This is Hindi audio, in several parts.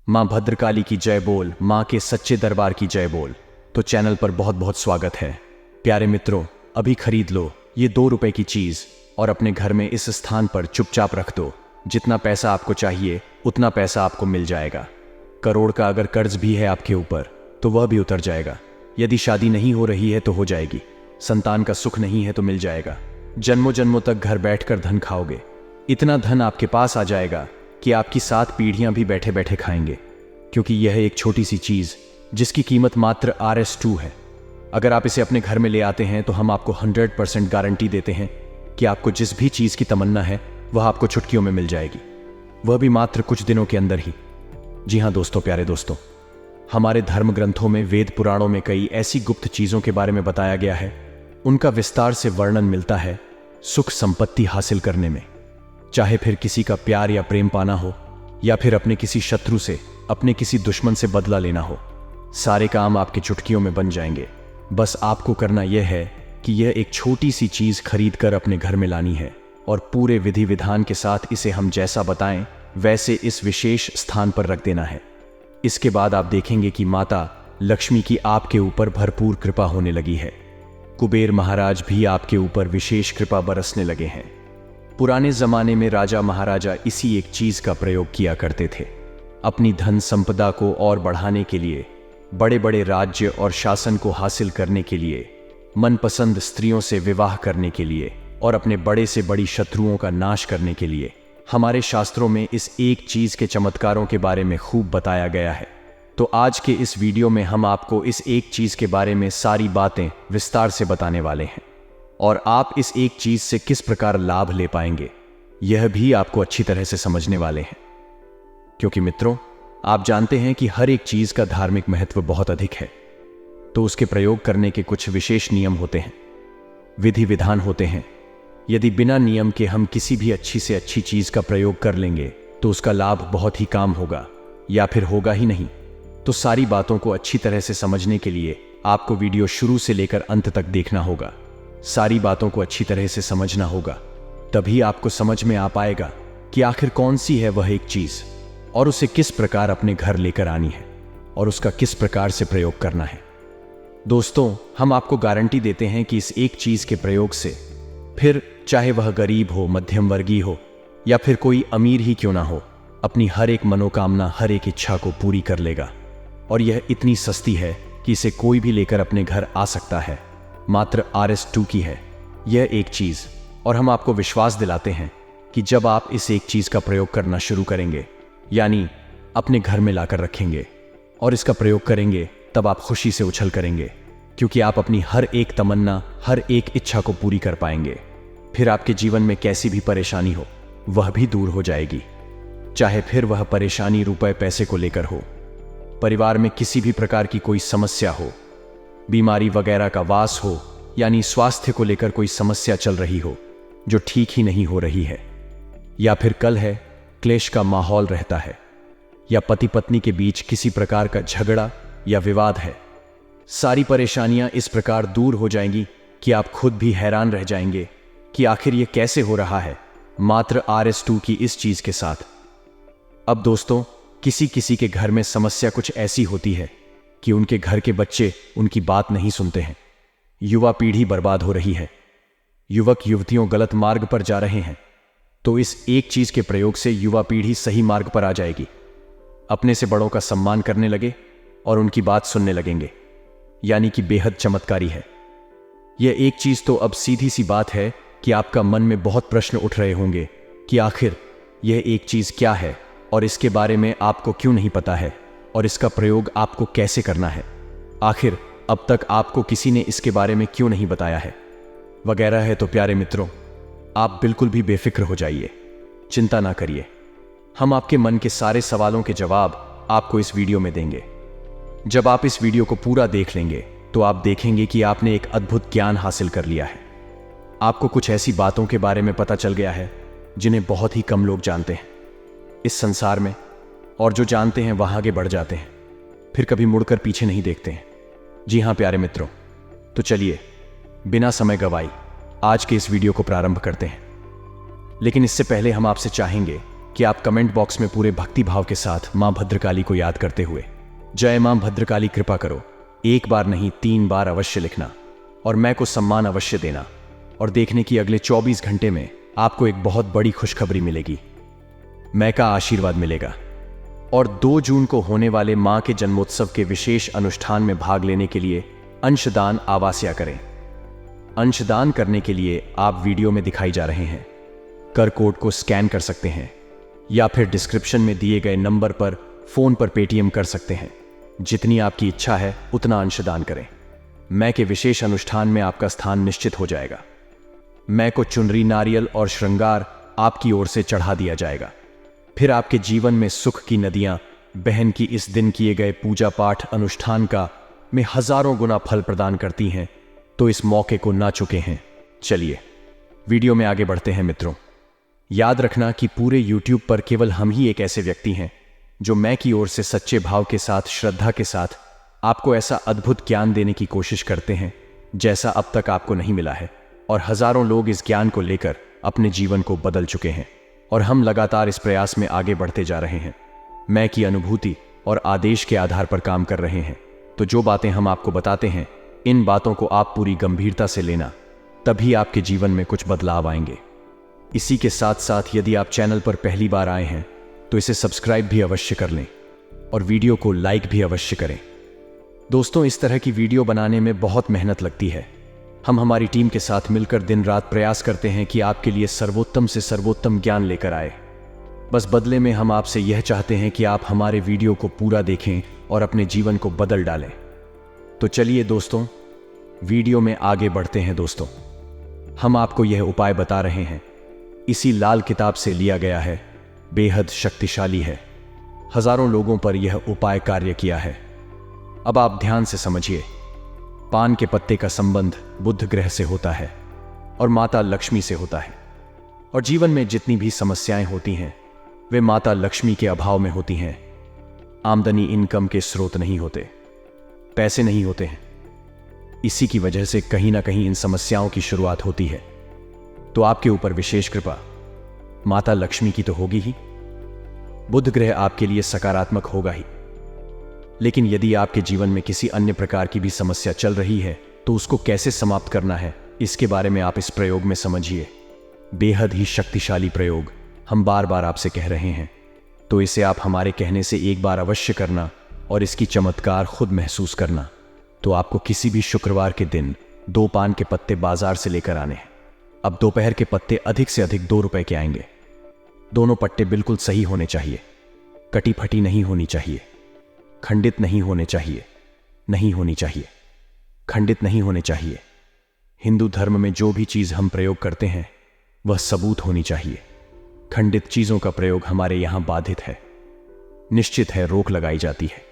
माँ भद्रकाली की जय बोल, माँ के सच्चे दरबार की जय बोल। तो चैनल पर बहुत बहुत स्वागत है। प्यारे मित्रों, अभी खरीद लो ये 2 रुपए की चीज और अपने घर में इस स्थान पर चुपचाप रख दो। जितना पैसा आपको चाहिए उतना पैसा आपको मिल जाएगा। करोड़ का अगर कर्ज भी है आपके ऊपर तो वह भी उतर जाएगा। यदि शादी नहीं हो रही है तो हो जाएगी। संतान का सुख नहीं है तो मिल जाएगा। जन्मों जन्मों तक घर बैठकर धन खाओगे। इतना धन आपके पास आ जाएगा कि आपकी 7 पीढ़ियां भी बैठे बैठे खाएंगे, क्योंकि यह एक छोटी सी चीज जिसकी कीमत मात्र RS2 है। अगर आप इसे अपने घर में ले आते हैं तो हम आपको 100% गारंटी देते हैं कि आपको जिस भी चीज की तमन्ना है वह आपको चुटकियों में मिल जाएगी, वह भी मात्र कुछ दिनों के अंदर ही। जी हाँ दोस्तों, प्यारे दोस्तों, हमारे धर्म ग्रंथों में, वेद पुराणों में कई ऐसी गुप्त चीजों के बारे में बताया गया है। उनका विस्तार से वर्णन मिलता है सुख संपत्ति हासिल करने में। चाहे फिर किसी का प्यार या प्रेम पाना हो, या फिर अपने किसी शत्रु से, अपने किसी दुश्मन से बदला लेना हो, सारे काम आपके चुटकियों में बन जाएंगे। बस आपको करना यह है कि यह एक छोटी सी चीज खरीद कर अपने घर में लानी है और पूरे विधि विधान के साथ इसे हम जैसा बताएं वैसे इस विशेष स्थान पर रख देना है। इसके बाद आप देखेंगे कि माता लक्ष्मी की आपके ऊपर भरपूर कृपा होने लगी है। कुबेर महाराज भी आपके ऊपर विशेष कृपा बरसने लगे हैं। पुराने जमाने में राजा महाराजा इसी एक चीज का प्रयोग किया करते थे। अपनी धन संपदा को और बढ़ाने के लिए, बड़े बड़े राज्य और शासन को हासिल करने के लिए, मनपसंद स्त्रियों से विवाह करने के लिए और अपने बड़े से बड़ी शत्रुओं का नाश करने के लिए। हमारे शास्त्रों में इस एक चीज के चमत्कारों के बारे में खूब बताया गया है। तो आज के इस वीडियो में हम आपको इस एक चीज के बारे में सारी बातें विस्तार से बताने वाले हैं, और आप इस एक चीज से किस प्रकार लाभ ले पाएंगे यह भी आपको अच्छी तरह से समझने वाले हैं। क्योंकि मित्रों, आप जानते हैं कि हर एक चीज का धार्मिक महत्व बहुत अधिक है, तो उसके प्रयोग करने के कुछ विशेष नियम होते हैं, विधि विधान होते हैं। यदि बिना नियम के हम किसी भी अच्छी से अच्छी चीज का प्रयोग कर लेंगे तो उसका लाभ बहुत ही कम होगा, या फिर होगा ही नहीं। तो सारी बातों को अच्छी तरह से समझने के लिए आपको वीडियो शुरू से लेकर अंत तक देखना होगा। सारी बातों को अच्छी तरह से समझना होगा, तभी आपको समझ में आ पाएगा कि आखिर कौन सी है वह एक चीज और उसे किस प्रकार अपने घर लेकर आनी है और उसका किस प्रकार से प्रयोग करना है। दोस्तों, हम आपको गारंटी देते हैं कि इस एक चीज के प्रयोग से, फिर चाहे वह गरीब हो, मध्यम वर्गीय हो या फिर कोई अमीर ही क्यों ना हो, अपनी हर एक मनोकामना, हर एक इच्छा को पूरी कर लेगा। और यह इतनी सस्ती है कि इसे कोई भी लेकर अपने घर आ सकता है। मात्र RS2 की है यह एक चीज, और हम आपको विश्वास दिलाते हैं कि जब आप इस एक चीज का प्रयोग करना शुरू करेंगे, यानी अपने घर में लाकर रखेंगे और इसका प्रयोग करेंगे, तब आप खुशी से उछल करेंगे, क्योंकि आप अपनी हर एक तमन्ना, हर एक इच्छा को पूरी कर पाएंगे। फिर आपके जीवन में कैसी भी परेशानी हो वह भी दूर हो जाएगी। चाहे फिर वह परेशानी रुपए पैसे को लेकर हो, परिवार में किसी भी प्रकार की कोई समस्या हो, बीमारी वगैरह का वास हो, यानी स्वास्थ्य को लेकर कोई समस्या चल रही हो जो ठीक ही नहीं हो रही है, या फिर कल है क्लेश का माहौल रहता है, या पति पत्नी के बीच किसी प्रकार का झगड़ा या विवाद है, सारी परेशानियां इस प्रकार दूर हो जाएंगी कि आप खुद भी हैरान रह जाएंगे कि आखिर ये कैसे हो रहा है, मात्र RS2 की इस चीज के साथ। अब दोस्तों, किसी किसी के घर में समस्या कुछ ऐसी होती है कि उनके घर के बच्चे उनकी बात नहीं सुनते हैं। युवा पीढ़ी बर्बाद हो रही है, युवक युवतियों गलत मार्ग पर जा रहे हैं। तो इस एक चीज के प्रयोग से युवा पीढ़ी सही मार्ग पर आ जाएगी, अपने से बड़ों का सम्मान करने लगे और उनकी बात सुनने लगेंगे, यानी कि बेहद चमत्कारी है। यह एक चीज तो अब सीधी सी बात है कि आपका मन में बहुत प्रश्न उठ रहे होंगे कि आखिर यह एक चीज क्या है और इसके बारे में आपको क्यों नहीं पता है और इसका प्रयोग आपको कैसे करना है। आखिर अब तक आपको किसी ने इसके बारे में क्यों नहीं बताया है वगैरह है। तो प्यारे मित्रों, आप बिल्कुल भी बेफिक्र हो जाइए, चिंता ना करिए। हम आपके मन के सारे सवालों के जवाब आपको इस वीडियो में देंगे। जब आप इस वीडियो को पूरा देख लेंगे तो आप देखेंगे कि आपने एक अद्भुत ज्ञान हासिल कर लिया है। आपको कुछ ऐसी बातों के बारे में पता चल गया है जिन्हें बहुत ही कम लोग जानते हैं इस संसार में, और जो जानते हैं वह आगे बढ़ जाते हैं, फिर कभी मुड़कर पीछे नहीं देखते हैं। जी हाँ प्यारे मित्रों, तो चलिए बिना समय गवाई आज के इस वीडियो को प्रारंभ करते हैं। लेकिन इससे पहले हम आपसे चाहेंगे कि आप कमेंट बॉक्स में पूरे भक्ति भाव के साथ मां भद्रकाली को याद करते हुए जय मां भद्रकाली कृपा करो एक बार नहीं 3 बार अवश्य लिखना और मैं को सम्मान अवश्य देना और देखने की अगले 24 घंटे में आपको एक बहुत बड़ी खुशखबरी मिलेगी। मैं का आशीर्वाद मिलेगा और 2 जून को होने वाले मां के जन्मोत्सव के विशेष अनुष्ठान में भाग लेने के लिए अंशदान आवास्या करें। अंशदान करने के लिए आप वीडियो में दिखाई जा रहे हैं कर कोड को स्कैन कर सकते हैं या फिर डिस्क्रिप्शन में दिए गए नंबर पर फोन पर पेटीएम कर सकते हैं। जितनी आपकी इच्छा है उतना अंशदान करें। मैं के विशेष अनुष्ठान में आपका स्थान निश्चित हो जाएगा। मैं को चुनरी, नारियल और श्रृंगार आपकी ओर से चढ़ा दिया जाएगा। फिर आपके जीवन में सुख की नदियां बहन की इस दिन किए गए पूजा पाठ अनुष्ठान का में हजारों गुना फल प्रदान करती हैं, तो इस मौके को ना चुके हैं। चलिए वीडियो में आगे बढ़ते हैं मित्रों। याद रखना कि पूरे YouTube पर केवल हम ही एक ऐसे व्यक्ति हैं जो मैं की ओर से सच्चे भाव के साथ, श्रद्धा के साथ आपको ऐसा अद्भुत ज्ञान देने की कोशिश करते हैं जैसा अब तक आपको नहीं मिला है। और हजारों लोग इस ज्ञान को लेकर अपने जीवन को बदल चुके हैं और हम लगातार इस प्रयास में आगे बढ़ते जा रहे हैं। मैं की अनुभूति और आदेश के आधार पर काम कर रहे हैं। तो जो बातें हम आपको बताते हैं, इन बातों को आप पूरी गंभीरता से लेना, तभी आपके जीवन में कुछ बदलाव आएंगे। इसी के साथ साथ यदि आप चैनल पर पहली बार आए हैं तो इसे सब्सक्राइब भी अवश्य कर लें और वीडियो को लाइक भी अवश्य करें। दोस्तों, इस तरह की वीडियो बनाने में बहुत मेहनत लगती है। हम हमारी टीम के साथ मिलकर दिन रात प्रयास करते हैं कि आपके लिए सर्वोत्तम से सर्वोत्तम ज्ञान लेकर आए। बस बदले में हम आपसे यह चाहते हैं कि आप हमारे वीडियो को पूरा देखें और अपने जीवन को बदल डालें। तो चलिए दोस्तों, वीडियो में आगे बढ़ते हैं। दोस्तों, हम आपको यह उपाय बता रहे हैं, इसी लाल किताब से लिया गया है, बेहद शक्तिशाली है। हजारों लोगों पर यह उपाय कार्य किया है। अब आप ध्यान से समझिए। पान के पत्ते का संबंध बुध ग्रह से होता है और माता लक्ष्मी से होता है। और जीवन में जितनी भी समस्याएं होती हैं वे माता लक्ष्मी के अभाव में होती हैं। आमदनी, इनकम के स्रोत नहीं होते, पैसे नहीं होते हैं। इसी की वजह से कहीं ना कहीं इन समस्याओं की शुरुआत होती है। तो आपके ऊपर विशेष कृपा माता लक्ष्मी की तो होगी ही, बुध ग्रह आपके लिए सकारात्मक होगा ही। लेकिन यदि आपके जीवन में किसी अन्य प्रकार की भी समस्या चल रही है तो उसको कैसे समाप्त करना है, इसके बारे में आप इस प्रयोग में समझिए। बेहद ही शक्तिशाली प्रयोग हम बार बार आपसे कह रहे हैं, तो इसे आप हमारे कहने से एक बार अवश्य करना और इसकी चमत्कार खुद महसूस करना। तो आपको किसी भी शुक्रवार के दिन 2 पान के पत्ते बाजार से लेकर आने हैं। अब दोपहर के पत्ते अधिक से अधिक 2 रुपए के आएंगे। दोनों पट्टे बिल्कुल सही होने चाहिए, कटी फटी नहीं होनी चाहिए, खंडित नहीं होने चाहिए, नहीं होनी चाहिए, खंडित नहीं होने चाहिए। हिंदू धर्म में जो भी चीज हम प्रयोग करते हैं वह सबूत होनी चाहिए। खंडित चीजों का प्रयोग हमारे यहां बाधित है, निश्चित है रोक लगाई जाती है।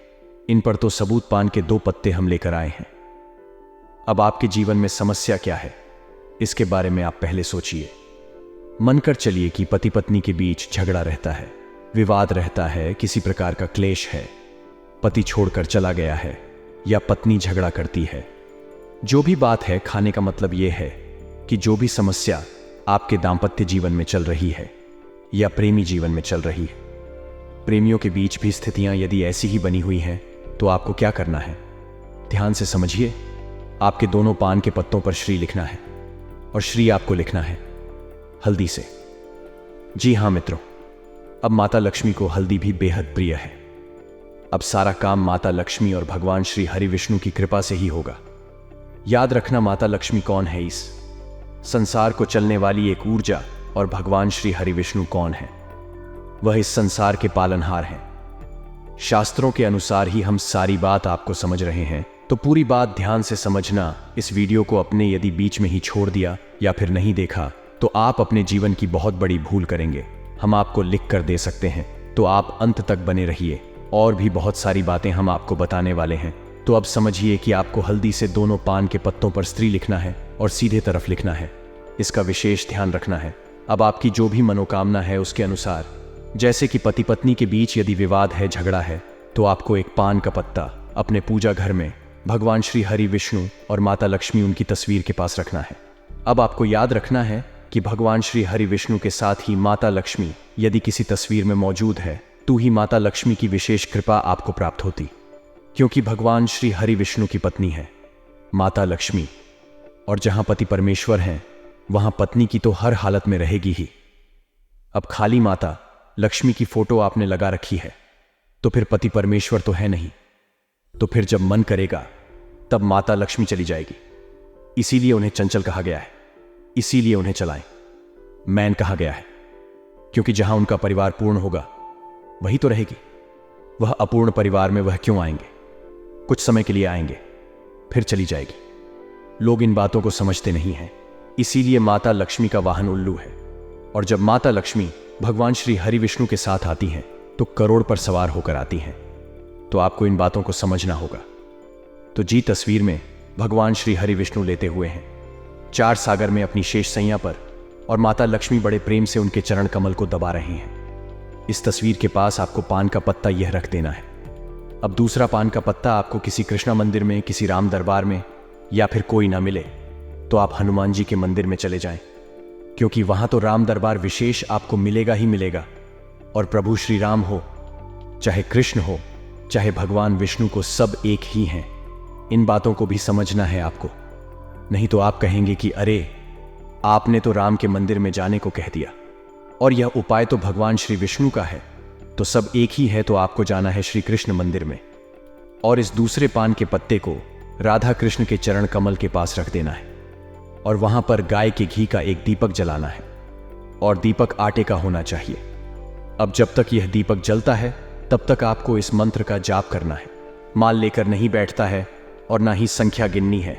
इन पर तो सबूत पान के 2 पत्ते हम लेकर आए हैं। अब आपके जीवन में समस्या क्या है, इसके बारे में आप पहले सोचिए। मन कर चलिए कि पति पत्नी के बीच झगड़ा रहता है, विवाद रहता है, किसी प्रकार का क्लेश है, पति छोड़कर चला गया है या पत्नी झगड़ा करती है। जो भी बात है, खाने का मतलब यह है कि जो भी समस्या आपके दाम्पत्य जीवन में चल रही है या प्रेमी जीवन में चल रही है, प्रेमियों के बीच भी स्थितियां यदि ऐसी ही बनी हुई हैं, तो आपको क्या करना है, ध्यान से समझिए। आपके दोनों पान के पत्तों पर श्री लिखना है और श्री आपको लिखना है हल्दी से। जी हां मित्रों, अब माता लक्ष्मी को हल्दी भी बेहद प्रिय है। अब सारा काम माता लक्ष्मी और भगवान श्री हरि विष्णु की कृपा से ही होगा। याद रखना, माता लक्ष्मी कौन है, इस संसार को चलने वाली एक ऊर्जा, और भगवान श्री हरि विष्णु कौन है, वह इस संसार के पालनहार हैं। शास्त्रों के अनुसार ही हम सारी बात आपको समझ रहे हैं, तो पूरी बात ध्यान से समझना। इस वीडियो को अपने यदि बीच में ही छोड़ दिया या फिर नहीं देखा तो आप अपने जीवन की बहुत बड़ी भूल करेंगे। हम आपको लिख कर दे सकते हैं, तो आप अंत तक बने रहिए। और भी बहुत सारी बातें हम आपको बताने वाले हैं। तो अब समझिए कि आपको हल्दी से दोनों पान के पत्तों पर स्त्री लिखना है और सीधे तरफ लिखना है। इसका विशेष ध्यान रखना है। अब आपकी जो भी मनोकामना है उसके अनुसार, जैसे कि पति पत्नी के बीच यदि विवाद है, झगड़ा है, तो आपको एक पान का पत्ता अपने पूजा घर में भगवान श्री हरि विष्णु और माता लक्ष्मी उनकी तस्वीर के पास रखना है। अब आपको याद रखना है कि भगवान श्री हरि विष्णु के साथ ही माता लक्ष्मी यदि किसी तस्वीर में मौजूद है तो ही माता लक्ष्मी की विशेष कृपा आपको प्राप्त होती, क्योंकि भगवान श्री हरि विष्णु की पत्नी है माता लक्ष्मी, और जहां पति परमेश्वर हैं वहां पत्नी की तो हर हालत में रहेगी ही। अब खाली माता लक्ष्मी की फोटो आपने लगा रखी है तो फिर पति परमेश्वर तो है नहीं, तो फिर जब मन करेगा तब माता लक्ष्मी चली जाएगी। इसीलिए उन्हें चंचल कहा गया है, इसीलिए उन्हें चलाएं मैन कहा गया है, क्योंकि जहां उनका परिवार पूर्ण होगा वही तो रहेगी। वह अपूर्ण परिवार में वह क्यों आएंगे? कुछ समय के लिए आएंगे फिर चली जाएगी। लोग इन बातों को समझते नहीं हैं, इसीलिए माता लक्ष्मी का वाहन उल्लू है। और जब माता लक्ष्मी भगवान श्री हरि विष्णु के साथ आती हैं तो करोड़ पर सवार होकर आती हैं, तो आपको इन बातों को समझना होगा। तो जी तस्वीर में भगवान श्री हरि विष्णु लेते हुए हैं चार सागर में अपनी शेष सैया पर, और माता लक्ष्मी बड़े प्रेम से उनके चरण कमल को दबा रहे हैं। इस तस्वीर के पास आपको पान का पत्ता यह रख देना है। अब दूसरा पान का पत्ता आपको किसी कृष्णा मंदिर में, किसी राम दरबार में, या फिर कोई ना मिले तो आप हनुमान जी के मंदिर में चले जाएं, क्योंकि वहां तो राम दरबार विशेष आपको मिलेगा ही मिलेगा। और प्रभु श्री राम हो, चाहे कृष्ण हो, चाहे भगवान विष्णु को, सब एक ही हैं। इन बातों को भी समझना है आपको, नहीं तो आप कहेंगे कि अरे आपने तो राम के मंदिर में जाने को कह दिया और यह उपाय तो भगवान श्री विष्णु का है, तो सब एक ही है, तो आपको जाना है श्री कृष्ण मंदिर में। और इस दूसरे पान के पत्ते को राधा कृष्ण के चरण कमल के पास रख देना है, और वहां पर गाय के घी का एक दीपक जलाना है, और दीपक आटे का होना चाहिए। अब जब तक यह दीपक जलता है तब तक आपको इस मंत्र का जाप करना है। माल लेकर नहीं बैठता है और ना ही संख्या गिननी है,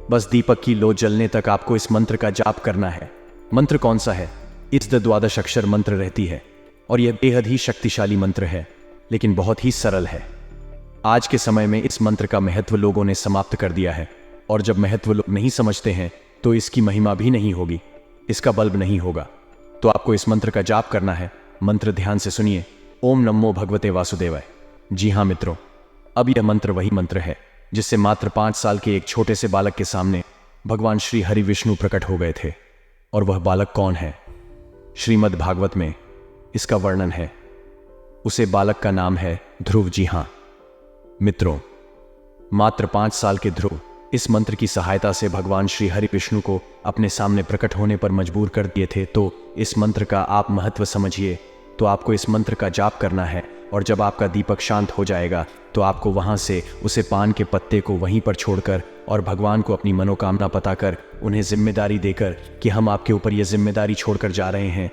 बस दीपक की लो जलने तक आपको इस मंत्र का जाप करना है। मंत्र कौन सा है? इस द्वादश अक्षर मंत्र रहती है, और यह बेहद ही शक्तिशाली मंत्र है, लेकिन बहुत ही सरल है। आज के समय में इस मंत्र का महत्व लोगों ने समाप्त कर दिया है, और जब महत्व लोग नहीं समझते हैं तो इसकी महिमा भी नहीं होगी, इसका बल्ब नहीं होगा। तो आपको इस मंत्र का जाप करना है। मंत्र ध्यान से सुनिए। ओम नमो भगवते वासुदेवाय। जी हाँ मित्रों, अब यह मंत्र वही मंत्र है जिससे मात्र 5 साल के एक छोटे से बालक के सामने भगवान श्री हरि विष्णु प्रकट हो गए थे। और वह बालक कौन है? श्रीमद् भागवत में इसका वर्णन है। उसे बालक का नाम है ध्रुव। जी हाँ मित्रों, मात्र 5 साल के ध्रुव इस मंत्र की सहायता से भगवान श्री हरि विष्णु को अपने सामने प्रकट होने पर मजबूर कर दिए थे। तो इस मंत्र का आप महत्व समझिए। तो आपको इस मंत्र का जाप करना है, और जब आपका दीपक शांत हो जाएगा तो आपको वहां से उसे पान के पत्ते को वहीं पर छोड़कर और भगवान को अपनी मनोकामना बताकर उन्हें जिम्मेदारी देकर कि हम आपके ऊपर यह जिम्मेदारी छोड़कर जा रहे हैं।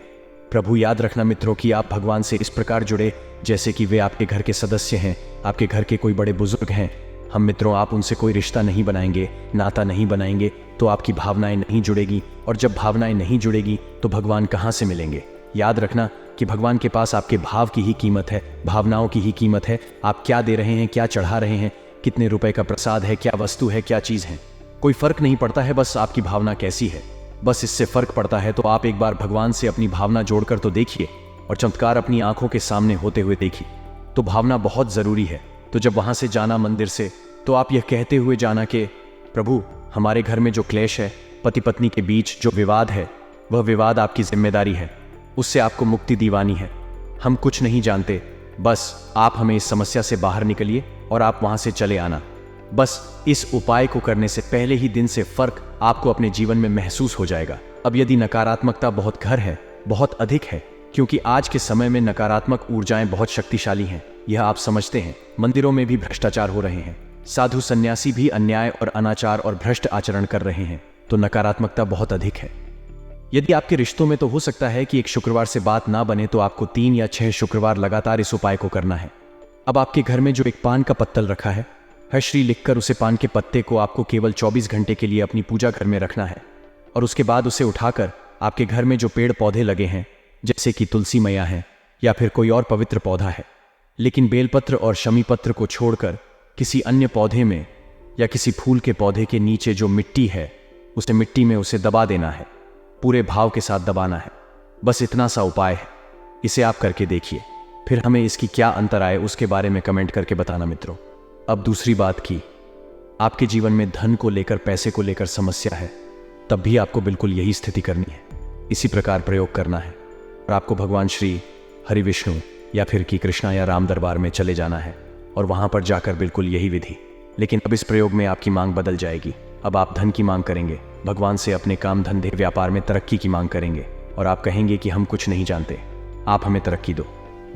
प्रभु याद रखना मित्रों कि आप भगवान से इस प्रकार जुड़े जैसे कि वे आपके घर के सदस्य हैं, आपके घर के कोई बड़े बुजुर्ग हैं। हम मित्रों, आप उनसे कोई रिश्ता नहीं बनाएंगे, नाता नहीं बनाएंगे तो आपकी भावनाएं नहीं जुड़ेगी, और जब भावनाएं नहीं जुड़ेगी तो भगवान कहाँ से मिलेंगे? याद रखना कि भगवान के पास आपके भाव की ही कीमत है, भावनाओं की ही कीमत है। आप क्या दे रहे हैं, क्या चढ़ा रहे हैं, कितने रुपए का प्रसाद है, क्या वस्तु है, क्या चीज है, कोई फर्क नहीं पड़ता है, बस आपकी भावना कैसी है, बस इससे फर्क पड़ता है। तो आप एक बार भगवान से अपनी भावना जोड़कर तो देखिए, और चमत्कार अपनी आंखों के सामने होते हुए देखिए। तो भावना बहुत जरूरी है। तो जब वहां से जाना मंदिर से, तो आप यह कहते हुए जाना कि प्रभु, हमारे घर में जो क्लेश है, पति पत्नी के बीच जो विवाद है, वह विवाद आपकी जिम्मेदारी है, उससे आपको मुक्ति दिवानी है। हम कुछ नहीं जानते, बस आप हमें इस समस्या से बाहर निकलिए और आप वहां से चले आना। बस इस उपाय को करने से पहले ही दिन से फर्क आपको अपने जीवन में महसूस हो जाएगा। अब यदि नकारात्मकता बहुत घर है, बहुत अधिक है, क्योंकि आज के समय में नकारात्मक ऊर्जाएं बहुत शक्तिशाली हैं, यह आप समझते हैं। मंदिरों में भी भ्रष्टाचार हो रहे हैं, साधु सन्यासी भी अन्याय और अनाचार और भ्रष्ट आचरण कर रहे हैं, तो नकारात्मकता बहुत अधिक है। यदि आपके रिश्तों में तो हो सकता है कि एक शुक्रवार से बात ना बने, तो आपको 3 या 6 शुक्रवार लगातार इस उपाय को करना है। अब आपके घर में जो एक पान का पत्तल रखा है, हर श्री लिखकर उसे पान के पत्ते को आपको केवल 24 घंटे के लिए अपनी पूजा घर में रखना है, और उसके बाद उसे उठाकर आपके घर में जो पेड़ पौधे लगे हैं, जैसे कि तुलसी मैया है या फिर कोई और पवित्र पौधा है, लेकिन बेलपत्र और शमी पत्र को छोड़कर किसी अन्य पौधे में या किसी फूल के पौधे के नीचे जो मिट्टी है, उसे मिट्टी में उसे दबा देना है, पूरे भाव के साथ दबाना है। बस इतना सा उपाय है, इसे आप करके देखिए, फिर हमें इसकी क्या अंतर आए उसके बारे में कमेंट करके बताना मित्रों। अब दूसरी बात की, आपके जीवन में धन को लेकर, पैसे को लेकर समस्या है, तब भी आपको बिल्कुल यही स्थिति करनी है। इसी प्रकार प्रयोग करना है और आपको भगवान श्री हरि विष्णु या फिर कि कृष्णा या राम दरबार में चले जाना है और वहां पर जाकर बिल्कुल यही विधि। लेकिन अब इस प्रयोग में आपकी मांग बदल जाएगी। अब आप धन की मांग करेंगे, भगवान से अपने काम धंधे व्यापार में तरक्की की मांग करेंगे और आप कहेंगे कि हम कुछ नहीं जानते, आप हमें तरक्की दो,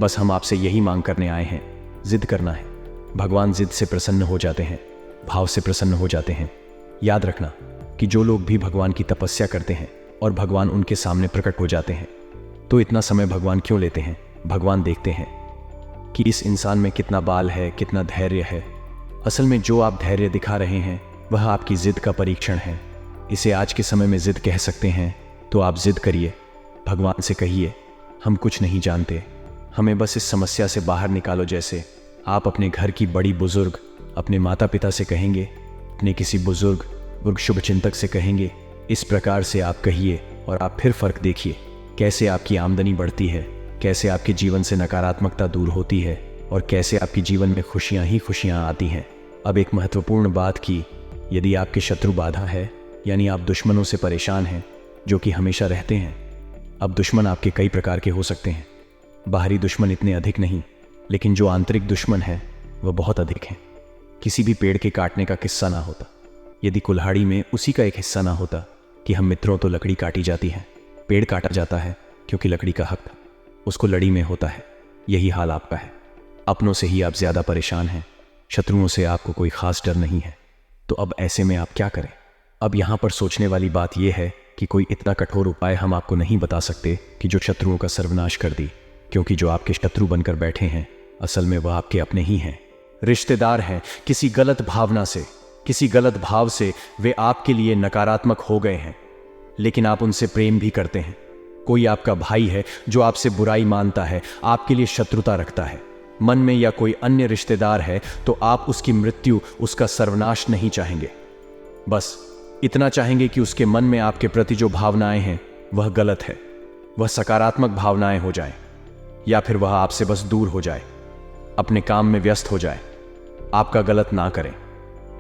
बस हम आपसे यही मांग करने आए हैं। जिद करना है। भगवान जिद से प्रसन्न हो जाते हैं, भाव से प्रसन्न हो जाते हैं। याद रखना कि जो लोग भी भगवान की तपस्या करते हैं और भगवान उनके सामने प्रकट हो जाते हैं, तो इतना समय भगवान क्यों लेते हैं? भगवान देखते हैं कि इस इंसान में कितना बाल है, कितना धैर्य है। असल में जो आप धैर्य दिखा रहे हैं वह आपकी जिद का परीक्षण है। इसे आज के समय में जिद कह सकते हैं। तो आप जिद करिए, भगवान से कहिए हम कुछ नहीं जानते, हमें बस इस समस्या से बाहर निकालो। जैसे आप अपने घर की बड़ी बुजुर्ग अपने माता पिता से कहेंगे, अपने किसी बुजुर्ग शुभ चिंतक से कहेंगे, इस प्रकार से आप कहिए और आप फिर फर्क देखिए कैसे आपकी आमदनी बढ़ती है, कैसे आपके जीवन से नकारात्मकता दूर होती है और कैसे आपके जीवन में खुशियां ही खुशियां आती हैं। अब एक महत्वपूर्ण बात की, यदि आपके शत्रु बाधा है, यानी आप दुश्मनों से परेशान हैं जो कि हमेशा रहते हैं। अब दुश्मन आपके कई प्रकार के हो सकते हैं। बाहरी दुश्मन इतने अधिक नहीं, लेकिन जो आंतरिक दुश्मन है वह बहुत अधिक है। किसी भी पेड़ के काटने का किस्सा ना होता, यदि कुल्हाड़ी में उसी का एक हिस्सा ना होता कि हम मित्रों तो लकड़ी काटी जाती है, पेड़ काटा जाता है क्योंकि लकड़ी का हक था, उसको लड़ी में होता है। यही हाल आपका है। अपनों से ही आप ज्यादा परेशान हैं, शत्रुओं से आपको कोई खास डर नहीं है। तो अब ऐसे में आप क्या करें? अब यहाँ पर सोचने वाली बात यह है कि कोई इतना कठोर उपाय हम आपको नहीं बता सकते कि जो शत्रुओं का सर्वनाश कर दी, क्योंकि जो आपके शत्रु बनकर बैठे हैं असल में वह आपके अपने ही हैं, रिश्तेदार हैं। किसी गलत भावना से, किसी गलत भाव से वे आपके लिए नकारात्मक हो गए हैं, लेकिन आप उनसे प्रेम भी करते हैं। कोई आपका भाई है जो आपसे बुराई मानता है, आपके लिए शत्रुता रखता है मन में, या कोई अन्य रिश्तेदार है तो आप उसकी मृत्यु, उसका सर्वनाश नहीं चाहेंगे। बस इतना चाहेंगे कि उसके मन में आपके प्रति जो भावनाएं हैं वह गलत है, वह सकारात्मक भावनाएं हो जाए, या फिर वह आपसे बस दूर हो जाए, अपने काम में व्यस्त हो जाए। आपका गलत ना करें,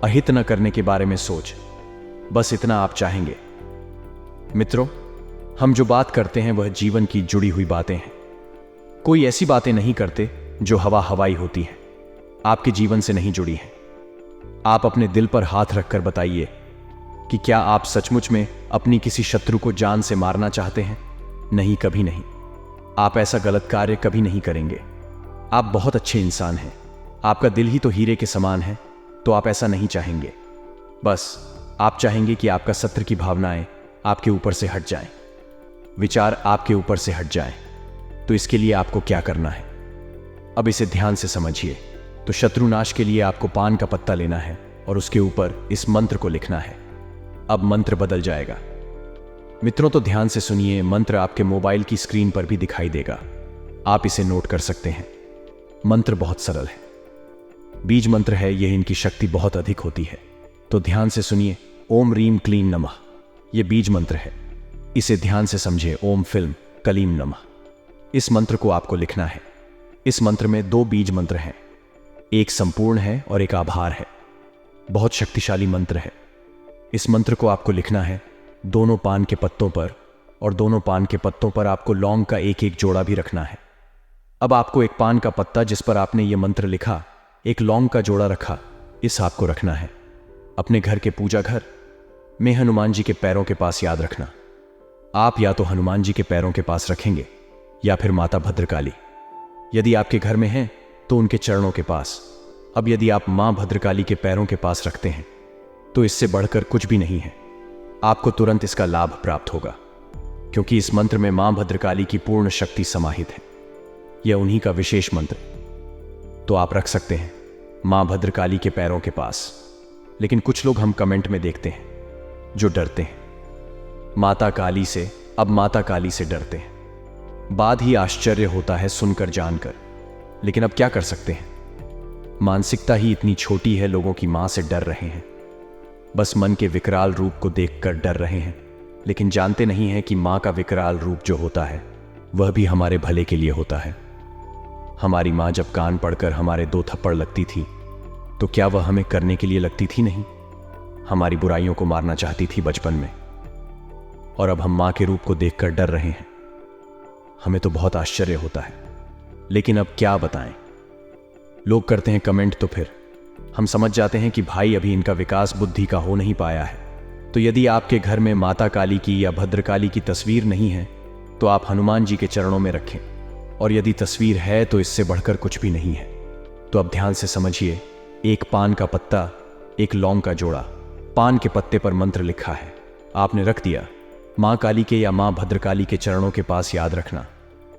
अहित न करने के बारे में सोच, बस इतना आप चाहेंगे। मित्रों, हम जो बात करते हैं वह जीवन की जुड़ी हुई बातें हैं। कोई ऐसी बातें नहीं करते जो हवा हवाई होती हैं, आपके जीवन से नहीं जुड़ी हैं। आप अपने दिल पर हाथ रखकर बताइए कि क्या आप सचमुच में अपनी किसी शत्रु को जान से मारना चाहते हैं? नहीं, कभी नहीं। आप ऐसा गलत कार्य कभी नहीं करेंगे। आप बहुत अच्छे इंसान हैं, आपका दिल ही तो हीरे के समान है, तो आप ऐसा नहीं चाहेंगे। बस आप चाहेंगे कि आपका शत्रु की भावनाएं आपके ऊपर से हट जाएं, विचार आपके ऊपर से हट जाएं। तो इसके लिए आपको क्या करना है, अब इसे ध्यान से समझिए। तो शत्रुनाश के लिए आपको पान का पत्ता लेना है और उसके ऊपर इस मंत्र को लिखना है। अब मंत्र बदल जाएगा। मित्रों, तो ध्यान से सुनिए, मंत्र आपके मोबाइल की स्क्रीन पर भी दिखाई देगा, आप इसे नोट कर सकते हैं। मंत्र बहुत सरल है, बीज मंत्र है, यह इनकी शक्ति बहुत अधिक होती है। तो ध्यान से सुनिए, ओम रीम क्लीम नमः, यह बीज मंत्र है, इसे ध्यान से समझिए। ओम फिल्म कलीम नमः, इस मंत्र को आपको लिखना है। इस मंत्र में 2 बीज मंत्र हैं, एक संपूर्ण है और एक आभार है। बहुत शक्तिशाली मंत्र है। इस मंत्र को आपको लिखना है दोनों पान के पत्तों पर, और दोनों पान के पत्तों पर आपको लौंग का एक एक जोड़ा भी रखना है। अब आपको एक पान का पत्ता जिस पर आपने ये मंत्र लिखा, एक लौंग का जोड़ा रखा, इस आपको रखना है अपने घर के पूजा घर में हनुमान जी के पैरों के पास। याद रखना, आप या तो हनुमान जी के पैरों के पास रखेंगे या फिर माता भद्रकाली, यदि आपके घर में हैं तो उनके चरणों के पास। अब यदि आप मां भद्रकाली के पैरों के पास रखते हैं तो इससे बढ़कर कुछ भी नहीं है, आपको तुरंत इसका लाभ प्राप्त होगा, क्योंकि इस मंत्र में मां भद्रकाली की पूर्ण शक्ति समाहित है। यह उन्हीं का विशेष मंत्र। तो आप रख सकते हैं मां भद्रकाली के पैरों के पास। लेकिन कुछ लोग हम कमेंट में देखते हैं जो डरते हैं माता काली से, अब माता काली से डरते हैं। बाद ही आश्चर्य होता है सुनकर जानकर, लेकिन अब क्या कर सकते हैं, मानसिकता ही इतनी छोटी है, लोगों की मां से डर रहे हैं, बस मन के विकराल रूप को देखकर डर रहे हैं, लेकिन जानते नहीं हैं कि मां का विकराल रूप जो होता है वह भी हमारे भले के लिए होता है। हमारी मां जब कान पड़कर हमारे 2 थप्पड़ लगती थी तो क्या वह हमें करने के लिए लगती थी? नहीं, हमारी बुराइयों को मारना चाहती थी बचपन में। और अब हम माँ के रूप को देखकर डर रहे हैं। हमें तो बहुत आश्चर्य होता है, लेकिन अब क्या बताएं। लोग करते हैं कमेंट तो फिर हम समझ जाते हैं कि भाई अभी इनका विकास बुद्धि का हो नहीं पाया है। तो यदि आपके घर में माता काली की या भद्रकाली की तस्वीर नहीं है तो आप हनुमान जी के चरणों में रखें, और यदि तस्वीर है तो इससे बढ़कर कुछ भी नहीं है। तो अब ध्यान से समझिए, एक पान का पत्ता, एक लौंग का जोड़ा, पान के पत्ते पर मंत्र लिखा है, आपने रख दिया। माँ काली के या माँ भद्रकाली के चरणों के पास याद रखना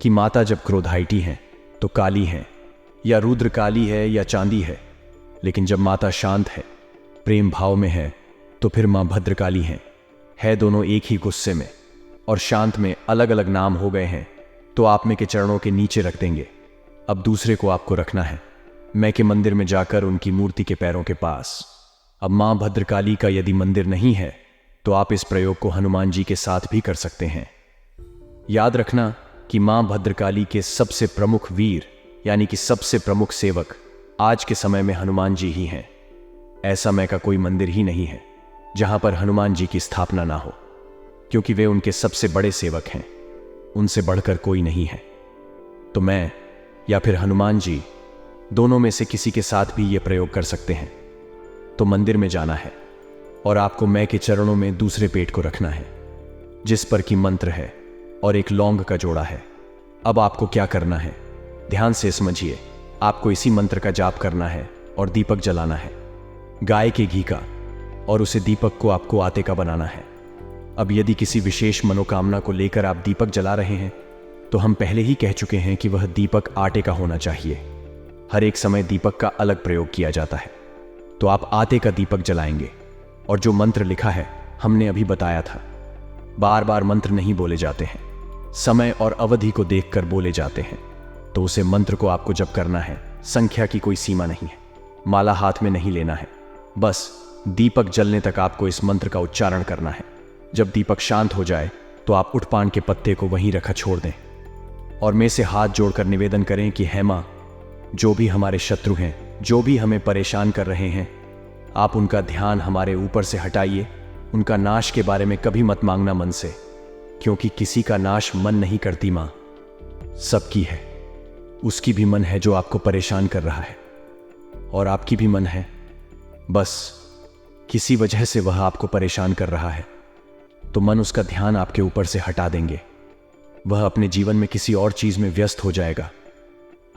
कि माता जब क्रोधाइटी हैं तो काली हैं, या रुद्र काली है या चांदी है, लेकिन जब माता शांत है, प्रेम भाव में है, तो फिर माँ भद्रकाली हैं। है दोनों एक ही गुस्से में और शांत में अलग अलग नाम हो गए हैं, तो आप में के चरणों के नीचे रख देंगे। अब दूसरे को आपको रखना है मैं के मंदिर में जाकर उनकी मूर्ति के पैरों के पास। अब माँ भद्रकाली का यदि मंदिर नहीं है तो आप इस प्रयोग को हनुमान जी के साथ भी कर सकते हैं। याद रखना कि माँ भद्रकाली के सबसे प्रमुख वीर यानी कि सबसे प्रमुख सेवक आज के समय में हनुमान जी ही हैं। ऐसा मैं का कोई मंदिर ही नहीं है जहां पर हनुमान जी की स्थापना ना हो, क्योंकि वे उनके सबसे बड़े सेवक हैं, उनसे बढ़कर कोई नहीं है। तो मैं या फिर हनुमान जी दोनों में से किसी के साथ भी यह प्रयोग कर सकते हैं। तो मंदिर में जाना है और आपको मैं के चरणों में दूसरे पेट को रखना है जिस पर कि मंत्र है और एक लौंग का जोड़ा है। अब आपको क्या करना है, ध्यान से समझिए। आपको इसी मंत्र का जाप करना है और दीपक जलाना है, गाय के घी का, और उसे दीपक को आपको आटे का बनाना है। अब यदि किसी विशेष मनोकामना को लेकर आप दीपक जला रहे हैं तो हम पहले ही कह चुके हैं कि वह दीपक आटे का होना चाहिए। हर एक समय दीपक का अलग प्रयोग किया जाता है। तो आप आटे का दीपक जलाएंगे, और जो मंत्र लिखा है हमने अभी बताया था, बार बार मंत्र नहीं बोले जाते हैं, समय और अवधि को देखकर बोले जाते हैं। तो उसे मंत्र को आपको जब करना है, संख्या की कोई सीमा नहीं है, माला हाथ में नहीं लेना है, बस दीपक जलने तक आपको इस मंत्र का उच्चारण करना है। जब दीपक शांत हो जाए तो आप उठपान के पत्ते को वहीं रखा छोड़ दें और मैं से हाथ जोड़कर निवेदन करें कि हे मां, जो भी हमारे शत्रु हैं, जो भी हमें परेशान कर रहे हैं, आप उनका ध्यान हमारे ऊपर से हटाइए। उनका नाश के बारे में कभी मत मांगना मन से, क्योंकि किसी का नाश मन नहीं करती मां, सबकी है। उसकी भी मन है जो आपको परेशान कर रहा है, और आपकी भी मन है, बस किसी वजह से वह आपको परेशान कर रहा है, तो मन उसका ध्यान आपके ऊपर से हटा देंगे। वह अपने जीवन में किसी और चीज में व्यस्त हो जाएगा,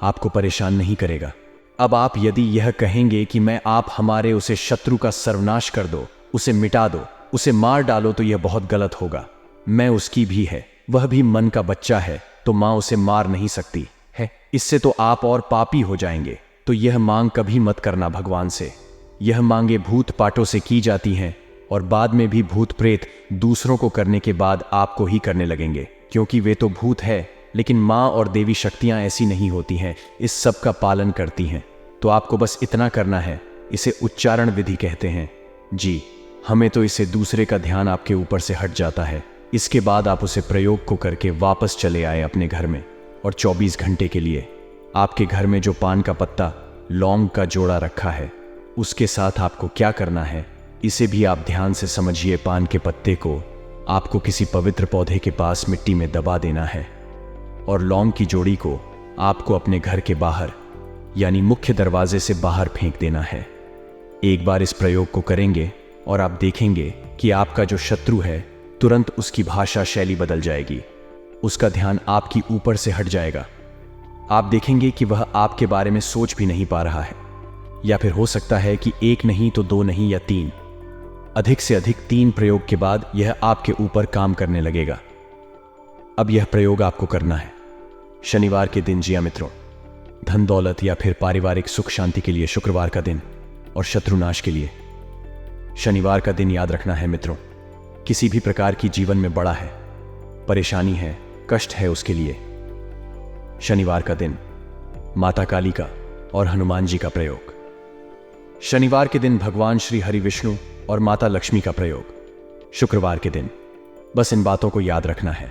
आपको परेशान नहीं करेगा। अब आप यदि यह कहेंगे कि मैं आप हमारे उसे शत्रु का सर्वनाश कर दो, उसे मिटा दो, उसे मार डालो, तो यह बहुत गलत होगा। मैं उसकी भी है, वह भी मन का बच्चा है, तो मां उसे मार नहीं सकती है। इससे तो आप और पापी हो जाएंगे। तो यह मांग कभी मत करना भगवान से। यह मांगे भूत पाटों से की जाती हैं, और बाद में भी भूत प्रेत दूसरों को करने के बाद आपको ही करने लगेंगे, क्योंकि वे तो भूत है, लेकिन मां और देवी शक्तियां ऐसी नहीं होती हैं, इस सब का पालन करती हैं। तो आपको बस इतना करना है, इसे उच्चारण विधि कहते हैं जी। हमें तो इसे दूसरे का ध्यान आपके ऊपर से हट जाता है। इसके बाद आप उसे प्रयोग को करके वापस चले आए अपने घर में, और 24 घंटे के लिए आपके घर में जो पान का पत्ता, लौंग का जोड़ा रखा है, उसके साथ आपको क्या करना है, इसे भी आप ध्यान से समझिए। पान के पत्ते को आपको किसी पवित्र पौधे के पास मिट्टी में दबा देना है, और लौंग की जोड़ी को आपको अपने घर के बाहर यानी मुख्य दरवाजे से बाहर फेंक देना है। एक बार इस प्रयोग को करेंगे और आप देखेंगे कि आपका जो शत्रु है, तुरंत उसकी भाषा शैली बदल जाएगी, उसका ध्यान आपकी ऊपर से हट जाएगा। आप देखेंगे कि वह आपके बारे में सोच भी नहीं पा रहा है, या फिर हो सकता है कि एक नहीं तो दो नहीं या तीन, अधिक से अधिक 3 प्रयोग के बाद यह आपके ऊपर काम करने लगेगा। अब यह प्रयोग आपको करना है शनिवार के दिन। जी हाँ मित्रों, धन दौलत या फिर पारिवारिक सुख शांति के लिए शुक्रवार का दिन, और शत्रुनाश के लिए शनिवार का दिन याद रखना है मित्रों। किसी भी प्रकार की जीवन में बड़ा है, परेशानी है, कष्ट है, उसके लिए शनिवार का दिन माता काली का और हनुमान जी का प्रयोग। शनिवार के दिन भगवान श्री हरि विष्णु और माता लक्ष्मी का प्रयोग शुक्रवार के दिन। बस इन बातों को याद रखना है।